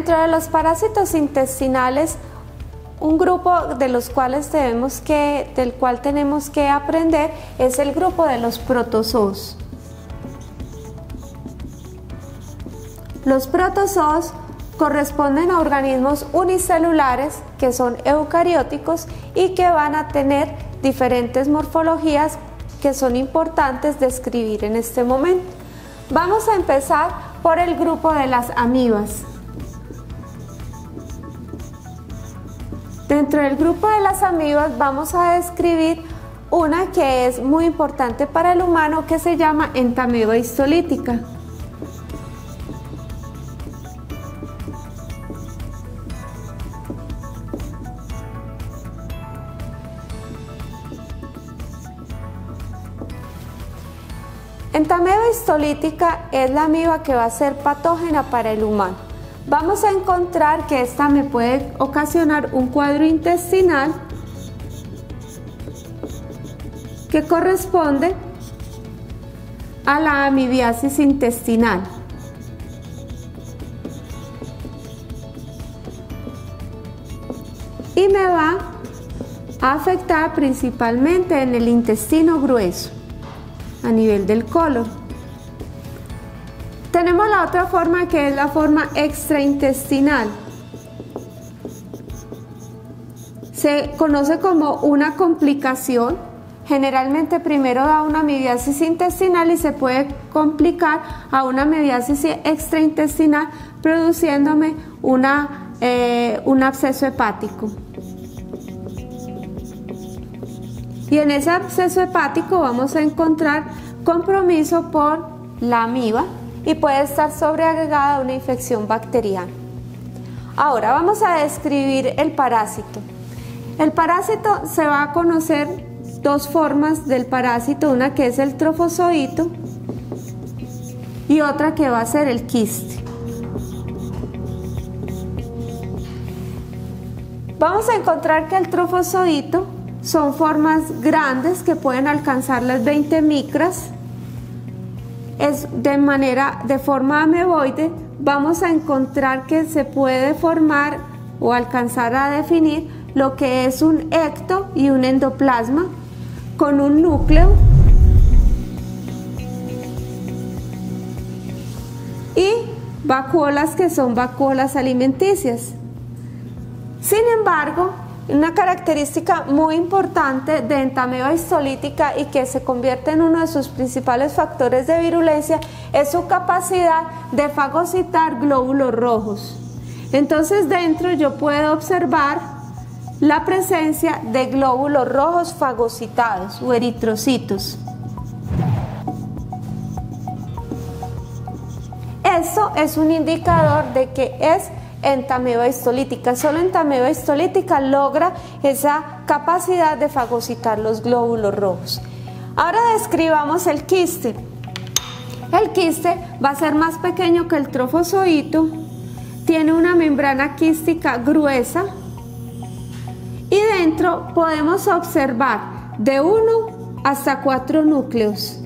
Dentro de los parásitos intestinales, un grupo del cual tenemos que aprender es el grupo de los protozoos. Los protozoos corresponden a organismos unicelulares que son eucarióticos y que van a tener diferentes morfologías que son importantes describir en este momento. Vamos a empezar por el grupo de las amibas. Dentro del grupo de las amibas vamos a describir una que es muy importante para el humano, que se llama entamoeba histolítica. Entamoeba histolítica es la amiba que va a ser patógena para el humano. Vamos a encontrar que esta me puede ocasionar un cuadro intestinal que corresponde a la amibiasis intestinal. Y me va a afectar principalmente en el intestino grueso, a nivel del colon. Tenemos la otra forma, que es la forma extraintestinal. Se conoce como una complicación. Generalmente primero da una amibiasis intestinal y se puede complicar a una amibiasis extraintestinal, produciéndome un absceso hepático. Y en ese absceso hepático vamos a encontrar compromiso por la amiba y puede estar sobreagregada a una infección bacteriana. Ahora vamos a describir el parásito. El parásito, se va a conocer dos formas del parásito, una que es el trofozoito y otra que va a ser el quiste. Vamos a encontrar que el trofozoito son formas grandes que pueden alcanzar las 20 micras. Es de forma ameboide. Vamos a encontrar que se puede formar o alcanzar a definir lo que es un ecto y un endoplasma con un núcleo y vacuolas, que son vacuolas alimenticias. Sin embargo, una característica muy importante de entamoeba histolítica y que se convierte en uno de sus principales factores de virulencia es su capacidad de fagocitar glóbulos rojos. Entonces dentro yo puedo observar la presencia de glóbulos rojos fagocitados o eritrocitos. Eso es un indicador de que es entamoeba histolítica. Solo entamoeba histolítica logra esa capacidad de fagocitar los glóbulos rojos. Ahora describamos el quiste. El quiste va a ser más pequeño que el trofozoito, tiene una membrana quística gruesa y dentro podemos observar de 1 hasta 4 núcleos.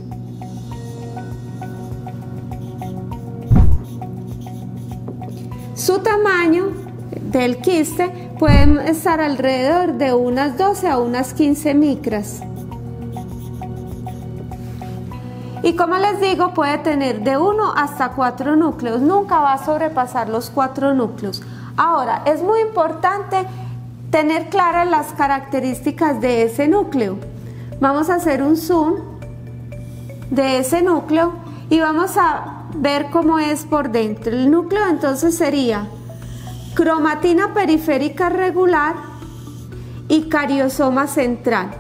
Su tamaño del quiste puede estar alrededor de unas 12 a unas 15 micras. Y como les digo, puede tener de 1 hasta 4 núcleos. Nunca va a sobrepasar los 4 núcleos. Ahora, es muy importante tener claras las características de ese núcleo. Vamos a hacer un zoom de ese núcleo y vamos a ver cómo es por dentro. El núcleo entonces sería cromatina periférica regular y cariosoma central.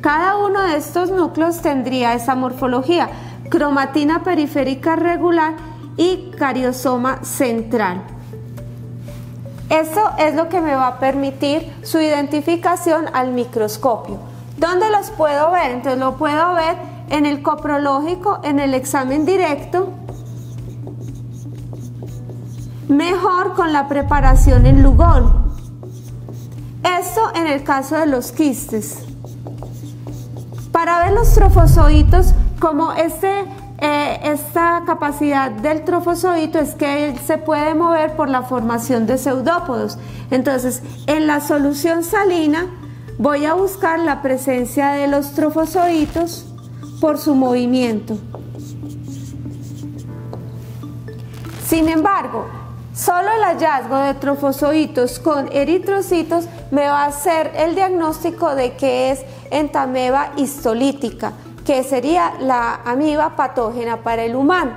Cada uno de estos núcleos tendría esa morfología: cromatina periférica regular y cariosoma central. Eso es lo que me va a permitir su identificación al microscopio. ¿Dónde los puedo ver? Entonces lo puedo ver en el coprológico, en el examen directo, mejor con la preparación en Lugol. Esto en el caso de los quistes. Para ver los trofozoitos, como este esta capacidad del trofozoito es que él se puede mover por la formación de pseudópodos. Entonces, en la solución salina voy a buscar la presencia de los trofozoitos por su movimiento. Sin embargo, solo el hallazgo de trofozoitos con eritrocitos me va a hacer el diagnóstico de que es entameba histolítica, que sería la amiba patógena para el humano.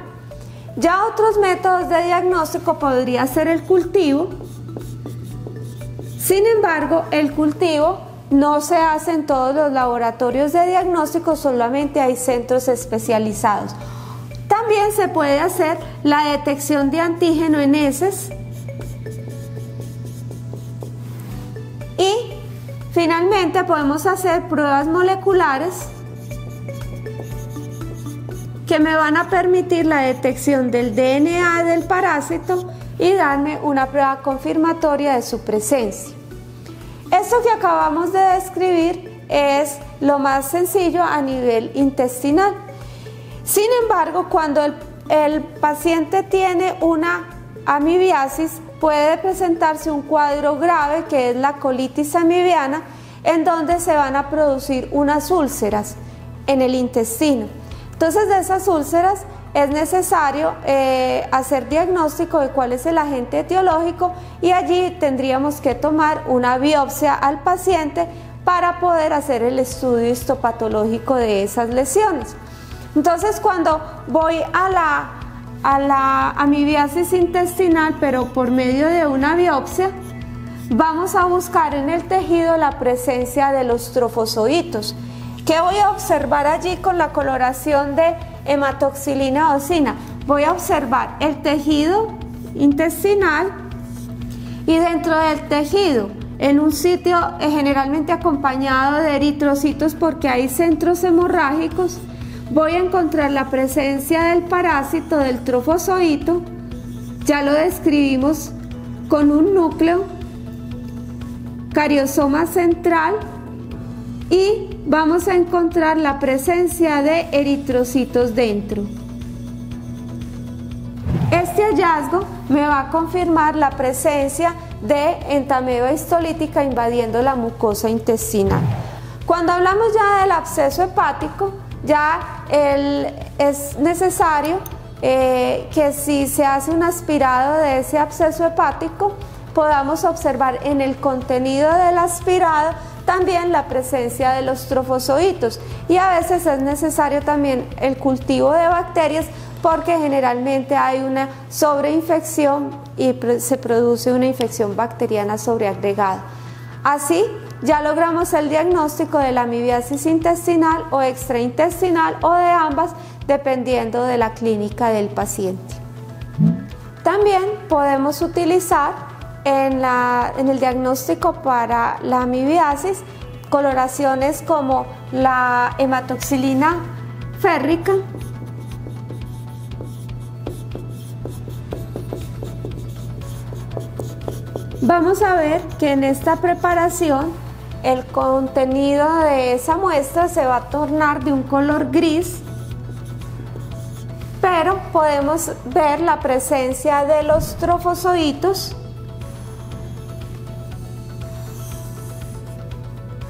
Ya otros métodos de diagnóstico podría ser el cultivo. Sin embargo, el cultivo no se hace en todos los laboratorios de diagnóstico, solamente hay centros especializados. También se puede hacer la detección de antígeno en heces. Y finalmente podemos hacer pruebas moleculares que me van a permitir la detección del DNA del parásito y darme una prueba confirmatoria de su presencia. Esto que acabamos de describir es lo más sencillo a nivel intestinal. Sin embargo, cuando el paciente tiene una amibiasis, puede presentarse un cuadro grave que es la colitis amibiana, en donde se van a producir unas úlceras en el intestino. Entonces, de esas úlceras es necesario hacer diagnóstico de cuál es el agente etiológico y allí tendríamos que tomar una biopsia al paciente para poder hacer el estudio histopatológico de esas lesiones. Entonces, cuando voy a la amibiasis intestinal, pero por medio de una biopsia, vamos a buscar en el tejido la presencia de los trofozoitos. ¿Qué voy a observar allí con la coloración de hematoxilina eosina? Voy a observar el tejido intestinal y dentro del tejido, en un sitio generalmente acompañado de eritrocitos porque hay centros hemorrágicos, voy a encontrar la presencia del parásito del trofozoito. Ya lo describimos con un núcleo, cariosoma central, y vamos a encontrar la presencia de eritrocitos dentro. Este hallazgo me va a confirmar la presencia de entameba histolítica invadiendo la mucosa intestinal. Cuando hablamos ya del absceso hepático, ya es necesario que si se hace un aspirado de ese absceso hepático, podamos observar en el contenido del aspirado también la presencia de los trofozoitos, y a veces es necesario también el cultivo de bacterias porque generalmente hay una sobreinfección y se produce una infección bacteriana sobreagregada. Así ya logramos el diagnóstico de la amibiasis intestinal o extraintestinal o de ambas, dependiendo de la clínica del paciente. También podemos utilizar en el diagnóstico para la amibiasis coloraciones como la hematoxilina férrica, vamos a ver que en esta preparación el contenido de esa muestra se va a tornar de un color gris, pero podemos ver la presencia de los trofozoitos,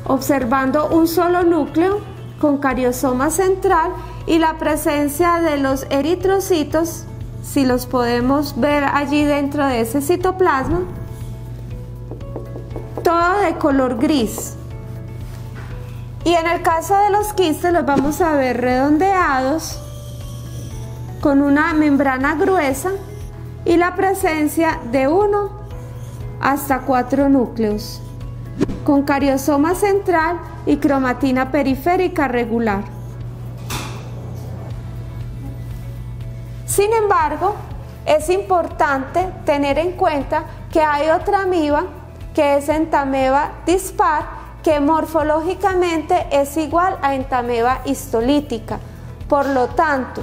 observando un solo núcleo con cariosoma central y la presencia de los eritrocitos, si los podemos ver allí dentro de ese citoplasma, todo de color gris. Y en el caso de los quistes los vamos a ver redondeados con una membrana gruesa y la presencia de 1 hasta 4 núcleos, con cariosoma central y cromatina periférica regular. Sin embargo, es importante tener en cuenta que hay otra amiba que es entameba dispar, que morfológicamente es igual a entameba histolítica. Por lo tanto,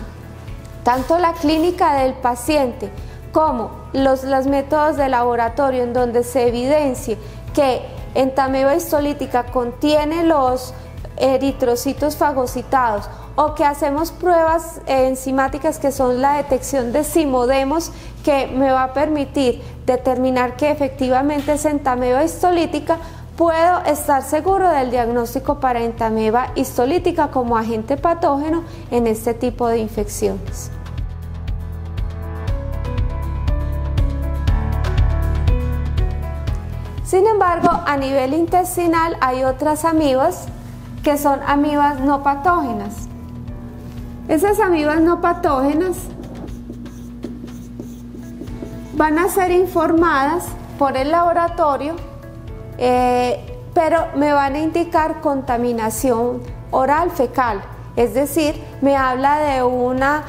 tanto la clínica del paciente como los métodos de laboratorio en donde se evidencie que entameba histolítica contiene los eritrocitos fagocitados, o que hacemos pruebas enzimáticas que son la detección de zimodemos, que me va a permitir determinar que efectivamente es entameba histolítica, puedo estar seguro del diagnóstico para entameba histolítica como agente patógeno en este tipo de infecciones. Sin embargo, a nivel intestinal hay otras amibas que son amibas no patógenas. Esas amibas no patógenas van a ser informadas por el laboratorio, pero me van a indicar contaminación oral fecal, es decir, me habla de una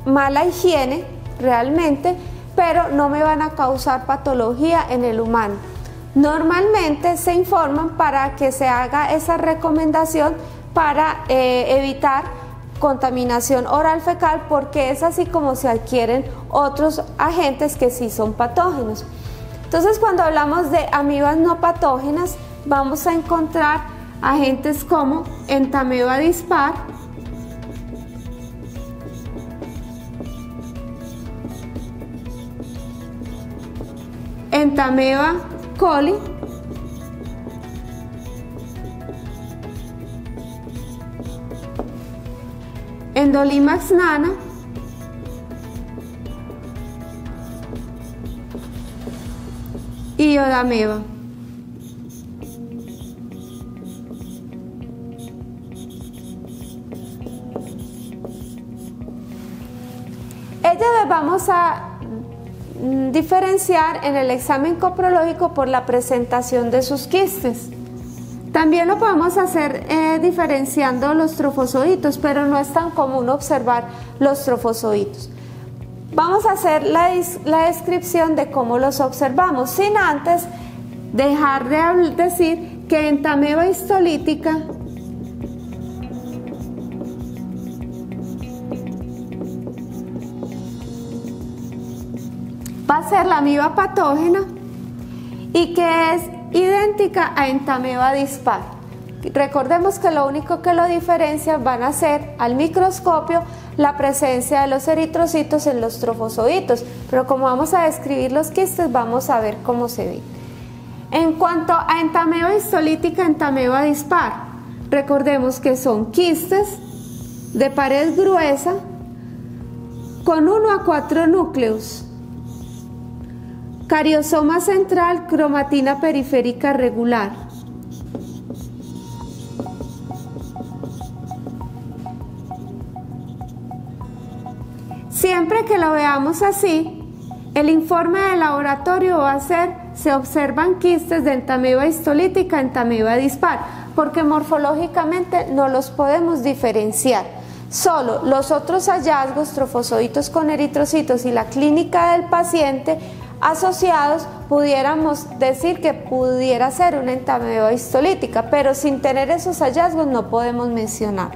mala higiene realmente, pero no me van a causar patología en el humano. Normalmente se informan para que se haga esa recomendación para evitar contaminación oral fecal, porque es así como se adquieren otros agentes que sí son patógenos. Entonces, cuando hablamos de amibas no patógenas, vamos a encontrar agentes como Entamoeba dispar, Entamoeba coli, Endolimax nana, y Iodameba. Ellas las vamos a diferenciar en el examen coprológico por la presentación de sus quistes. También lo podemos hacer diferenciando los trofozoitos, pero no es tan común observar los trofozoitos. Vamos a hacer la descripción de cómo los observamos, sin antes dejar de decir que Entamoeba histolítica va a ser la amiba patógena y que es idéntica a Entamoeba dispar. Recordemos que lo único que lo diferencia van a ser al microscopio la presencia de los eritrocitos en los trofozoitos, pero como vamos a describir los quistes, vamos a ver cómo se ve. En cuanto a Entamoeba histolítica, Entamoeba dispar, recordemos que son quistes de pared gruesa con 1 a 4 núcleos, cariosoma central, cromatina periférica regular. Siempre que lo veamos así, el informe de laboratorio va a ser: se observan quistes de Entamoeba histolítica, Entamoeba dispar, porque morfológicamente no los podemos diferenciar. Solo los otros hallazgos, trofozoitos con eritrocitos y la clínica del paciente asociados, pudiéramos decir que pudiera ser una Entamoeba histolítica, pero sin tener esos hallazgos no podemos mencionar.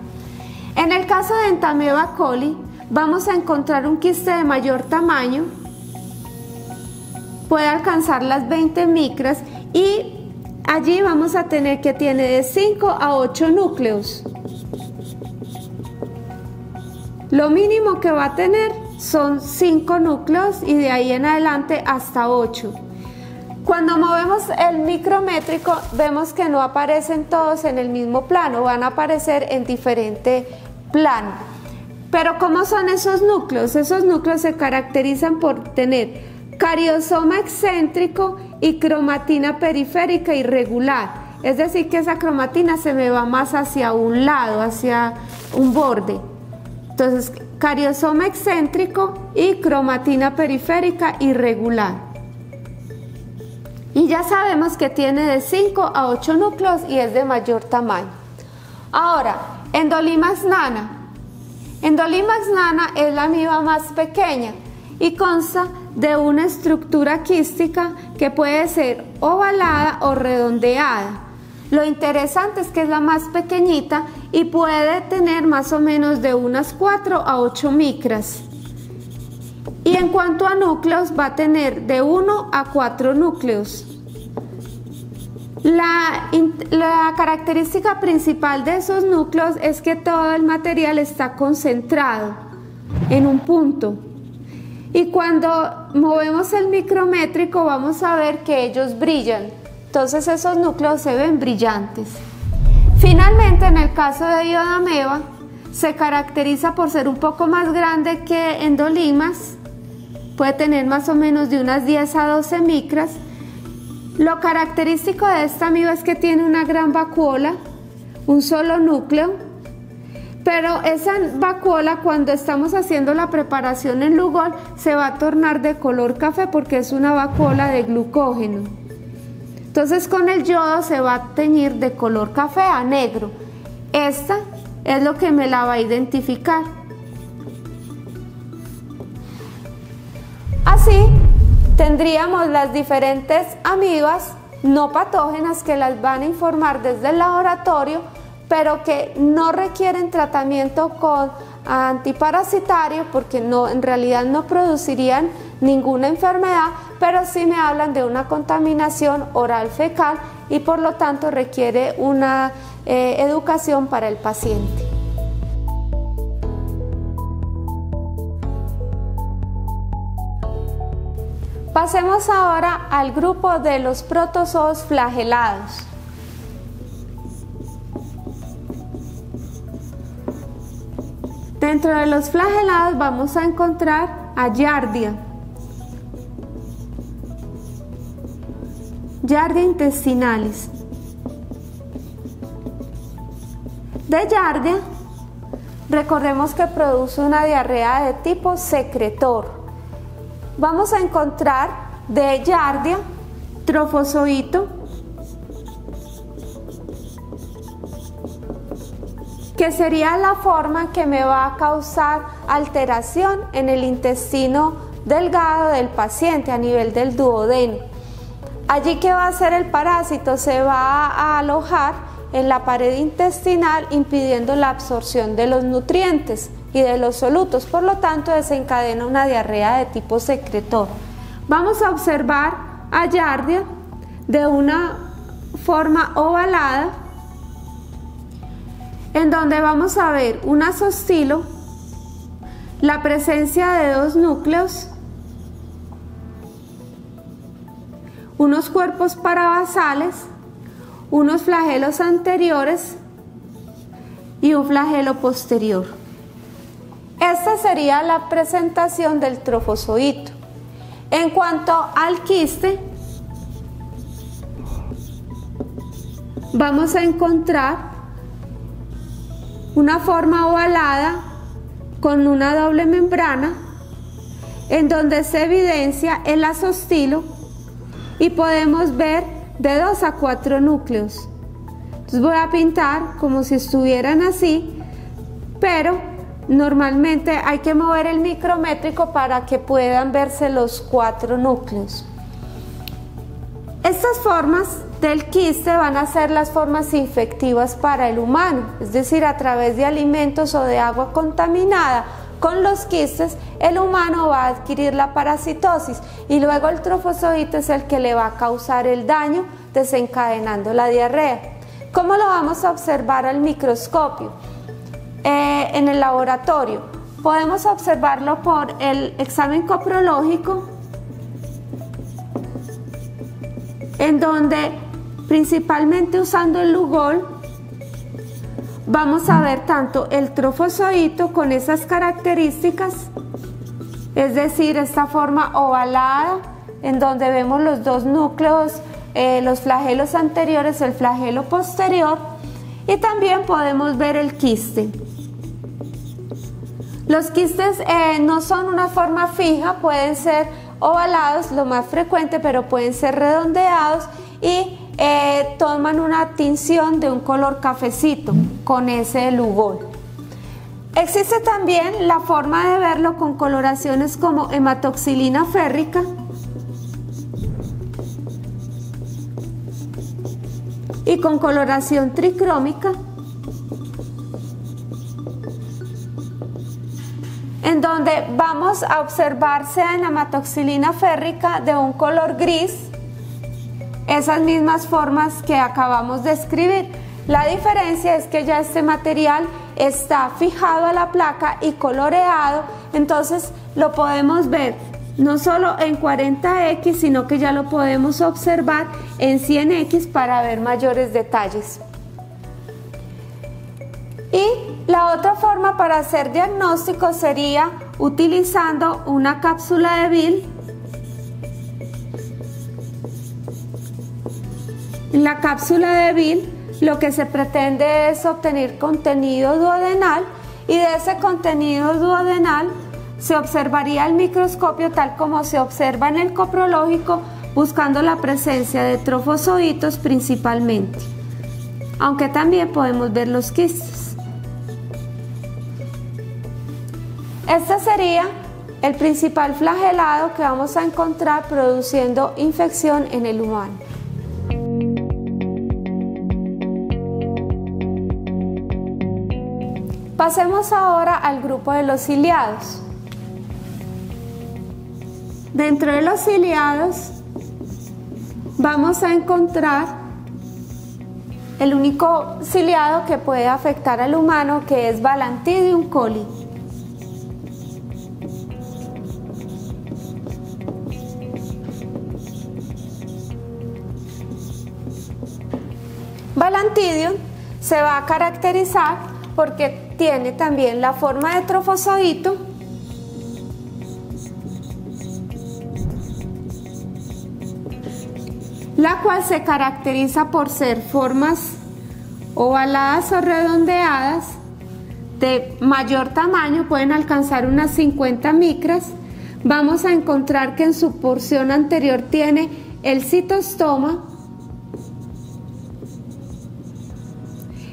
En el caso de Entamoeba coli, vamos a encontrar un quiste de mayor tamaño, puede alcanzar las 20 micras y allí vamos a tener que tiene de 5 a 8 núcleos. Lo mínimo que va a tener son 5 núcleos y de ahí en adelante hasta 8. Cuando movemos el micrométrico vemos que no aparecen todos en el mismo plano, van a aparecer en diferente plano. Pero ¿cómo son esos núcleos? Esos núcleos se caracterizan por tener cariosoma excéntrico y cromatina periférica irregular. Es decir, que esa cromatina se me va más hacia un lado, hacia un borde. Entonces, cariosoma excéntrico y cromatina periférica irregular. Y ya sabemos que tiene de 5 a 8 núcleos y es de mayor tamaño. Ahora, Endolimax nana. Endolimax nana es la amiba más pequeña y consta de una estructura quística que puede ser ovalada o redondeada. Lo interesante es que es la más pequeñita y puede tener más o menos de unas 4 a 8 micras. Y en cuanto a núcleos, va a tener de 1 a 4 núcleos. La característica principal de esos núcleos es que todo el material está concentrado en un punto. Y cuando movemos el micrométrico vamos a ver que ellos brillan. Entonces esos núcleos se ven brillantes. Finalmente, en el caso de Iodomeva, se caracteriza por ser un poco más grande que Endolimas. Puede tener más o menos de unas 10 a 12 micras. Lo característico de esta amiba es que tiene una gran vacuola, un solo núcleo, pero esa vacuola, cuando estamos haciendo la preparación en Lugol, se va a tornar de color café porque es una vacuola de glucógeno. Entonces con el yodo se va a teñir de color café a negro. Esta es lo que me la va a identificar. Así tendríamos las diferentes amibas no patógenas que las van a informar desde el laboratorio, pero que no requieren tratamiento con antiparasitario porque en realidad no producirían ninguna enfermedad, pero sí me hablan de una contaminación oral fecal y por lo tanto requiere una educación para el paciente. Pasemos ahora al grupo de los protozoos flagelados. Dentro de los flagelados vamos a encontrar a Giardia. Giardia intestinalis. De Giardia, recordemos que produce una diarrea de tipo secretor. Vamos a encontrar de Giardia trofozoito, que sería la forma que me va a causar alteración en el intestino delgado del paciente a nivel del duodeno. Allí, ¿qué va a hacer el parásito? Se va a alojar en la pared intestinal impidiendo la absorción de los nutrientes y de los solutos, por lo tanto desencadena una diarrea de tipo secretor. Vamos a observar a Giardia de una forma ovalada, en donde vamos a ver un asostilo, la presencia de dos núcleos, unos cuerpos parabasales, unos flagelos anteriores y un flagelo posterior. Esta sería la presentación del trofozoito. En cuanto al quiste, vamos a encontrar una forma ovalada con una doble membrana en donde se evidencia el asostilo y podemos ver de 2 a 4 núcleos. Entonces voy a pintar como si estuvieran así, pero normalmente hay que mover el micrométrico para que puedan verse los 4 núcleos. Estas formas del quiste van a ser las formas infectivas para el humano, es decir, a través de alimentos o de agua contaminada con los quistes, el humano va a adquirir la parasitosis y luego el trofozoito es el que le va a causar el daño desencadenando la diarrea. ¿Cómo lo vamos a observar al microscopio? En el laboratorio podemos observarlo por el examen coprológico, en donde principalmente usando el Lugol vamos a ver tanto el trofozoito con esas características, es decir, esta forma ovalada en donde vemos los dos núcleos, los flagelos anteriores, el flagelo posterior, y también podemos ver el quiste. Los quistes no son una forma fija, pueden ser ovalados, lo más frecuente, pero pueden ser redondeados y toman una tinción de un color cafecito con ese Lugol. Existe también la forma de verlo con coloraciones como hematoxilina férrica, y con coloración tricrómica, en donde vamos a observar sea en hematoxilina férrica de un color gris, esas mismas formas que acabamos de escribir. La diferencia es que ya este material está fijado a la placa y coloreado, entonces lo podemos ver no solo en 40X, sino que ya lo podemos observar en 100X para ver mayores detalles. Y la otra forma para hacer diagnóstico sería utilizando una cápsula de Bill. En la cápsula de Bill lo que se pretende es obtener contenido duodenal, y de ese contenido duodenal se observaría al microscopio tal como se observa en el coprológico, buscando la presencia de trofozoitos principalmente, aunque también podemos ver los quistes. Este sería el principal flagelado que vamos a encontrar produciendo infección en el humano. Pasemos ahora al grupo de los ciliados. Dentro de los ciliados vamos a encontrar el único ciliado que puede afectar al humano, que es Balantidium coli. Balantidium se va a caracterizar porque tiene también la forma de trofozoito, la cual se caracteriza por ser formas ovaladas o redondeadas de mayor tamaño, pueden alcanzar unas 50 micras. Vamos a encontrar que en su porción anterior tiene el citostoma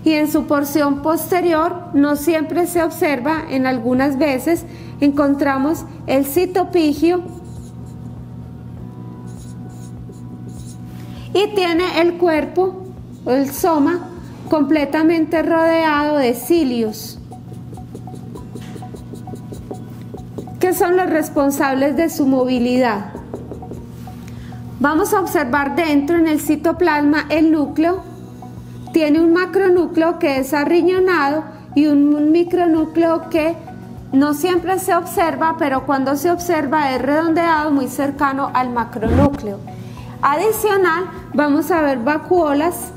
y en su porción posterior no siempre se observa, en algunas veces encontramos el citopigio, y tiene el cuerpo, el soma, completamente rodeado de cilios, que son los responsables de su movilidad. Vamos a observar dentro, en el citoplasma, el núcleo. Tiene un macronúcleo que es arriñonado y un micronúcleo que no siempre se observa, pero cuando se observa es redondeado, muy cercano al macronúcleo. Adicional, vamos a ver vacuolas,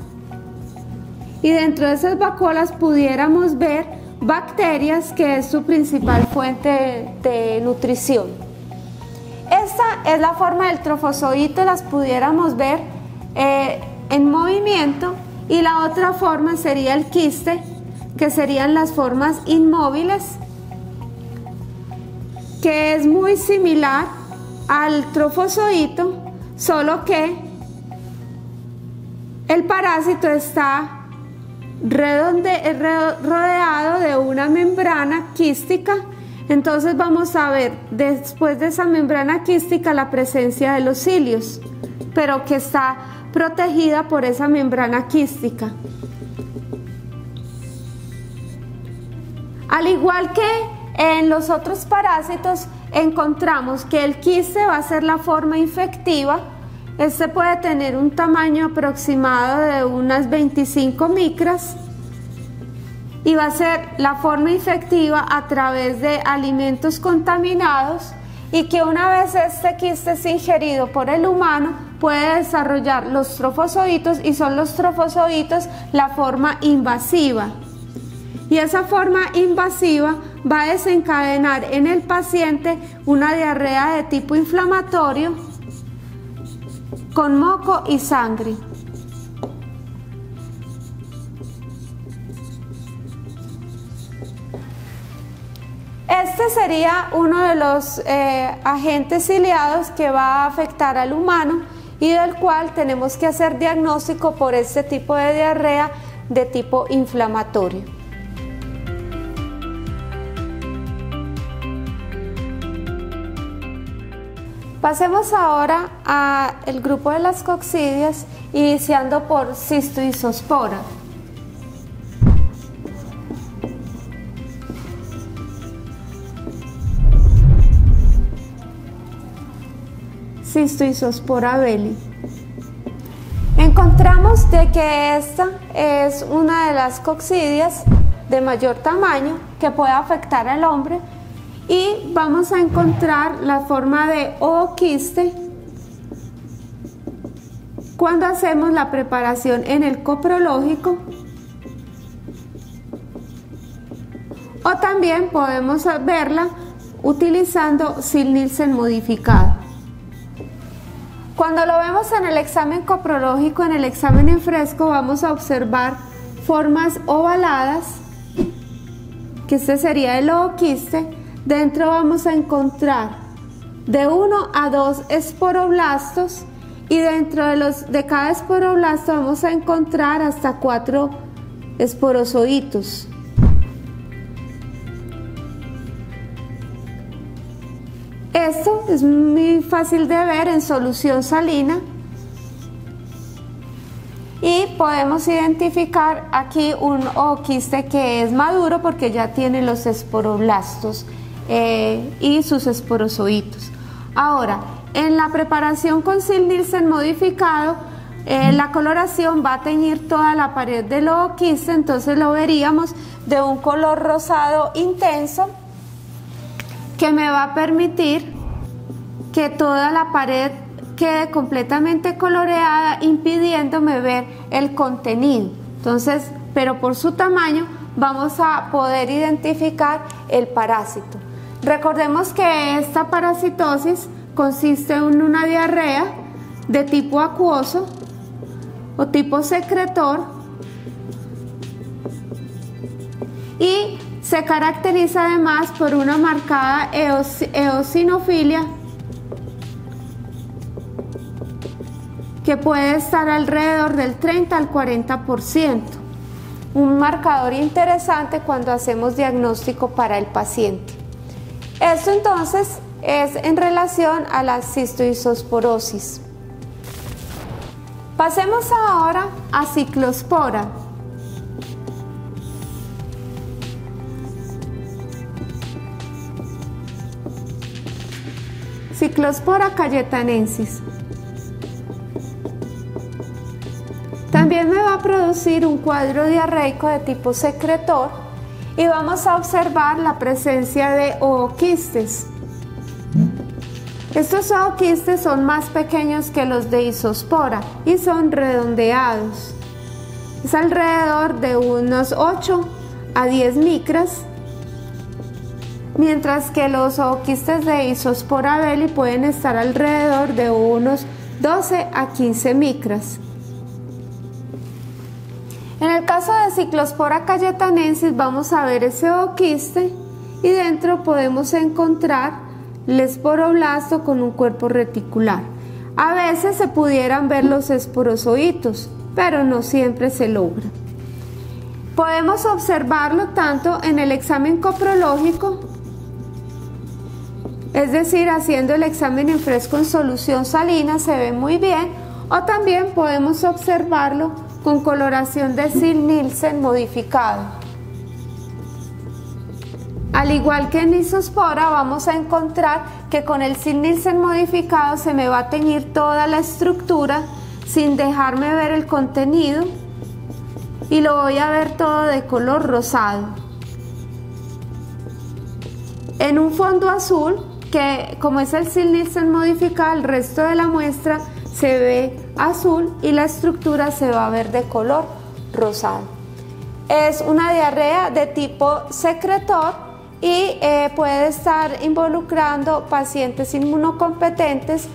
y dentro de esas vacuolas pudiéramos ver bacterias, que es su principal fuente de nutrición. Esta es la forma del trofozoito, las pudiéramos ver en movimiento, y la otra forma sería el quiste, que serían las formas inmóviles, que es muy similar al trofozoito, solo que el parásito está rodeado de una membrana quística. Entonces vamos a ver después de esa membrana quística la presencia de los cilios, pero que está protegida por esa membrana quística. Al igual que en los otros parásitos, encontramos que el quiste va a ser la forma infectiva. Este puede tener un tamaño aproximado de unas 25 micras y va a ser la forma infectiva a través de alimentos contaminados, y que una vez este quiste es ingerido por el humano puede desarrollar los trofozoitos, y son los trofozoitos la forma invasiva. Y esa forma invasiva va a desencadenar en el paciente una diarrea de tipo inflamatorio con moco y sangre. Este sería uno de los agentes ciliados que va a afectar al humano y del cual tenemos que hacer diagnóstico por este tipo de diarrea de tipo inflamatorio. Pasemos ahora al grupo de las coccidias, iniciando por Cistoisospora. Cistoisospora belli. Encontramos de que esta es una de las coccidias de mayor tamaño que puede afectar al hombre, y vamos a encontrar la forma de ooquiste cuando hacemos la preparación en el coprológico, o también podemos verla utilizando Ziehl-Neelsen modificado. Cuando lo vemos en el examen coprológico, en el examen en fresco, vamos a observar formas ovaladas, que este sería el ooquiste. Dentro vamos a encontrar de 1 a 2 esporoblastos, y dentro de cada esporoblasto vamos a encontrar hasta 4 esporozoitos. Esto es muy fácil de ver en solución salina, y podemos identificar aquí un ooquiste que es maduro porque ya tiene los esporoblastos y sus esporozoitos. Ahora, en la preparación con Ziehl-Neelsen modificado, la coloración va a teñir toda la pared del ooquiste, entonces lo veríamos de un color rosado intenso, que me va a permitir que toda la pared quede completamente coloreada, impidiéndome ver el contenido. Entonces, pero por su tamaño vamos a poder identificar el parásito. Recordemos que esta parasitosis consiste en una diarrea de tipo acuoso o tipo secretor, y se caracteriza además por una marcada eosinofilia que puede estar alrededor del 30 al 40%, un marcador interesante cuando hacemos diagnóstico para el paciente. Esto entonces es en relación a la cistoisosporosis. Pasemos ahora a ciclospora. Ciclospora cayetanensis. También me va a producir un cuadro diarreico de tipo secretor, y vamos a observar la presencia de ooquistes. Estos ooquistes son más pequeños que los de isospora y son redondeados. Es alrededor de unos 8 a 10 micras, mientras que los ooquistes de isospora belli pueden estar alrededor de unos 12 a 15 micras. En el caso de Ciclospora cayetanensis vamos a ver ese ooquiste, y dentro podemos encontrar el esporoblasto con un cuerpo reticular. A veces se pudieran ver los esporozoitos, pero no siempre se logra. Podemos observarlo tanto en el examen coprológico, es decir, haciendo el examen en fresco en solución salina se ve muy bien, o también podemos observarlo con coloración de Ziehl-Neelsen modificado. Al igual que en isospora, vamos a encontrar que con el Ziehl-Neelsen modificado se me va a teñir toda la estructura sin dejarme ver el contenido, y lo voy a ver todo de color rosado. En un fondo azul, que como es el Ziehl-Neelsen modificado, el resto de la muestra se ve azul y la estructura se va a ver de color rosado. Es una diarrea de tipo secretor y puede estar involucrando pacientes inmunocompetentes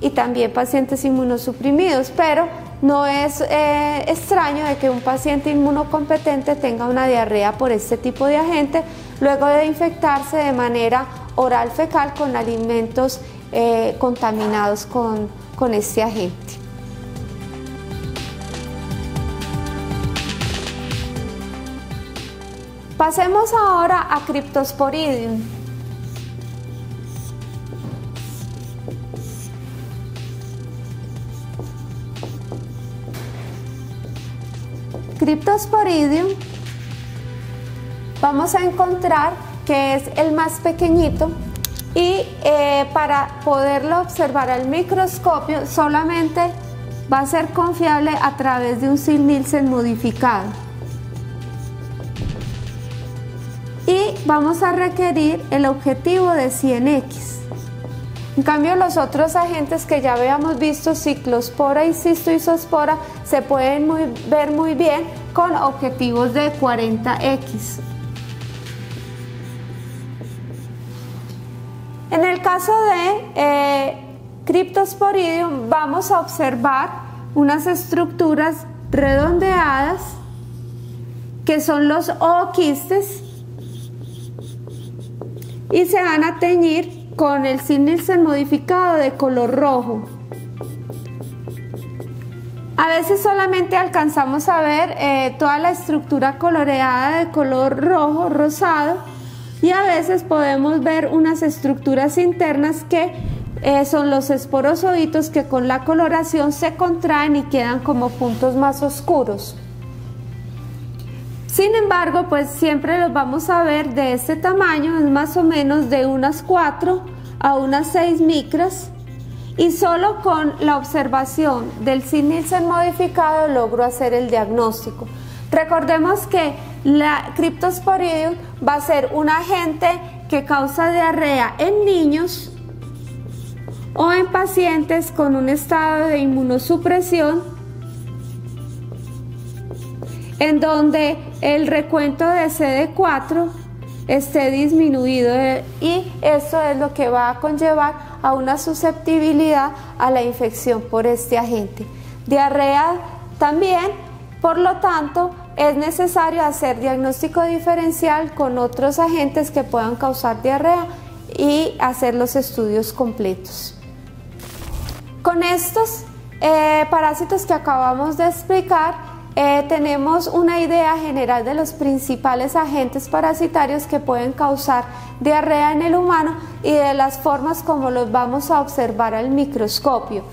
y también pacientes inmunosuprimidos, pero no es extraño de que un paciente inmunocompetente tenga una diarrea por este tipo de agente luego de infectarse de manera oral fecal con alimentos contaminados con este agente. Pasemos ahora a Cryptosporidium. Cryptosporidium vamos a encontrar que es el más pequeñito y para poderlo observar al microscopio solamente va a ser confiable a través de un SIL-Nielsen modificado. Y vamos a requerir el objetivo de 100X. En cambio, los otros agentes que ya habíamos visto, ciclospora y cistoisospora, se pueden ver muy bien con objetivos de 40X. En el caso de Cryptosporidium vamos a observar unas estructuras redondeadas que son los ooquistes y se van a teñir con el SIL-Nielsen modificado de color rojo. A veces solamente alcanzamos a ver toda la estructura coloreada de color rojo, rosado, y a veces podemos ver unas estructuras internas que son los esporozoitos que con la coloración se contraen y quedan como puntos más oscuros. Sin embargo, pues siempre los vamos a ver de este tamaño, es más o menos de unas 4 a unas 6 micras, y solo con la observación del SIL-Nielsen modificado logro hacer el diagnóstico. Recordemos que la Cryptosporidium va a ser un agente que causa diarrea en niños o en pacientes con un estado de inmunosupresión en donde el recuento de CD4 esté disminuido, y esto es lo que va a conllevar a una susceptibilidad a la infección por este agente. Diarrea también, por lo tanto, es necesario hacer diagnóstico diferencial con otros agentes que puedan causar diarrea y hacer los estudios completos. Con estos parásitos que acabamos de explicar, tenemos una idea general de los principales agentes parasitarios que pueden causar diarrea en el humano y de las formas como los vamos a observar al microscopio.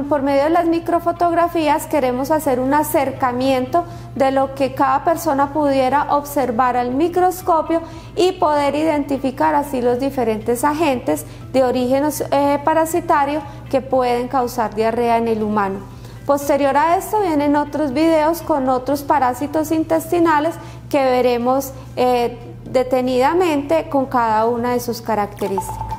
Por medio de las microfotografías queremos hacer un acercamiento de lo que cada persona pudiera observar al microscopio y poder identificar así los diferentes agentes de origen parasitario que pueden causar diarrea en el humano. Posterior a esto vienen otros videos con otros parásitos intestinales que veremos detenidamente con cada una de sus características.